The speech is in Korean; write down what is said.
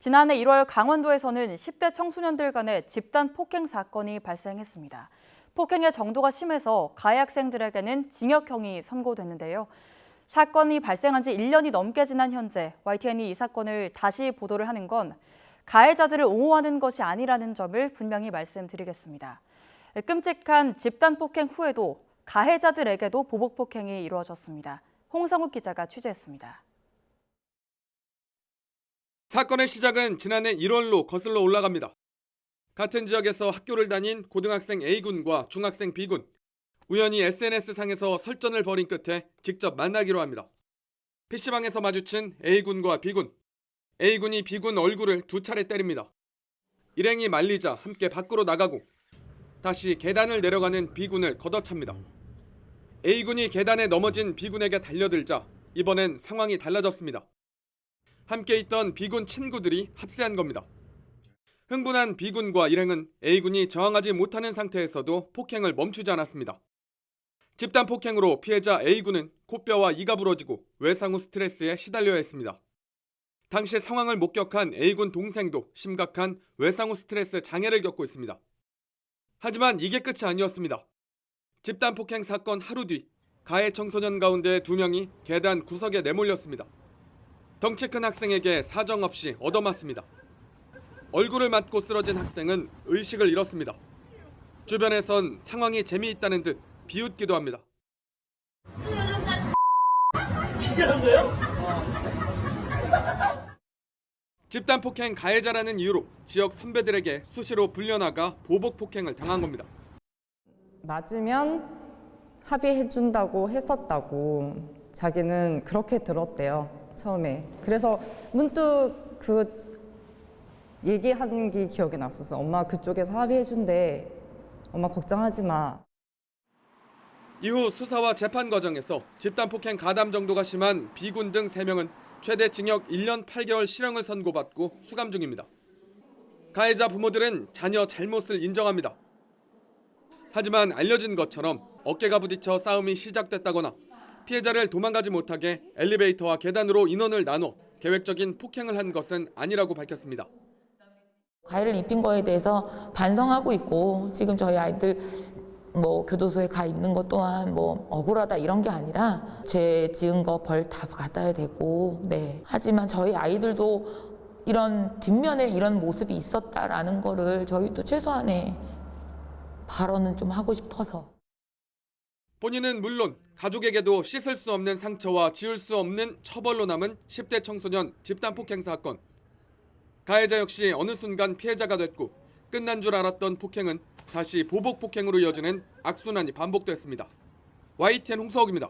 지난해 1월 강원도에서는 10대 청소년들 간의 집단 폭행 사건이 발생했습니다. 폭행의 정도가 심해서 가해 학생들에게는 징역형이 선고됐는데요. 사건이 발생한 지 1년이 넘게 지난 현재 YTN이 이 사건을 다시 보도를 하는 건 가해자들을 옹호하는 것이 아니라는 점을 분명히 말씀드리겠습니다. 끔찍한 집단 폭행 후에도 가해자들에게도 보복 폭행이 이루어졌습니다. 홍성욱 기자가 취재했습니다. 사건의 시작은 지난해 1월로 거슬러 올라갑니다. 같은 지역에서 학교를 다닌 고등학생 A군과 중학생 B군, 우연히 SNS상에서 설전을 벌인 끝에 직접 만나기로 합니다. PC방에서 마주친 A군과 B군, A군이 B군 얼굴을 2차례 때립니다. 일행이 말리자 함께 밖으로 나가고 다시 계단을 내려가는 B군을 걷어찹니다. A군이 계단에 넘어진 B군에게 달려들자 이번엔 상황이 달라졌습니다. 함께 있던 B군 친구들이 합세한 겁니다. 흥분한 B군과 일행은 A군이 저항하지 못하는 상태에서도 폭행을 멈추지 않았습니다. 집단 폭행으로 피해자 A군은 코뼈와 이가 부러지고 외상 후 스트레스에 시달려야 했습니다. 당시 상황을 목격한 A군 동생도 심각한 외상 후 스트레스 장애를 겪고 있습니다. 하지만 이게 끝이 아니었습니다. 집단 폭행 사건 하루 뒤 가해 청소년 가운데 2명이 계단 구석에 내몰렸습니다. 덩치 큰 학생에게 사정없이 얻어맞습니다. 얼굴을 맞고 쓰러진 학생은 의식을 잃었습니다. 주변에선 상황이 재미있다는 듯 비웃기도 합니다. 집단 폭행 가해자라는 이유로 지역 선배들에게 수시로 불려나가 보복 폭행을 당한 겁니다. 맞으면 합의해준다고 했었다고 자기는 그렇게 들었대요. 처음에. 그래서 문득 그 얘기한 게 기억이 났었어. 엄마 그쪽에서 합의해준대. 엄마 걱정하지 마. 이후 수사와 재판 과정에서 집단 폭행 가담 정도가 심한 B군 등 3명은 최대 징역 1년 8개월 실형을 선고받고 수감 중입니다. 가해자 부모들은 자녀 잘못을 인정합니다. 하지만 알려진 것처럼 어깨가 부딪혀 싸움이 시작됐다거나 피해자를 도망가지 못하게 엘리베이터와 계단으로 인원을 나눠 계획적인 폭행을 한 것은 아니라고 밝혔습니다. 가해를 입힌 거에 대해서 반성하고 있고 지금 저희 아이들 교도소에 가 있는 것 또한 억울하다 이런 게 아니라 죄 지은 거 벌 다 받아야 되고 하지만 저희 아이들도 이런 뒷면에 이런 모습이 있었다라는 거를 저희도 최소한의 발언은 좀 하고 싶어서. 본인은 물론 가족에게도 씻을 수 없는 상처와 지울 수 없는 처벌로 남은 10대 청소년 집단 폭행 사건. 가해자 역시 어느 순간 피해자가 됐고 끝난 줄 알았던 폭행은 다시 보복 폭행으로 이어지는 악순환이 반복됐습니다. YTN 홍서욱입니다.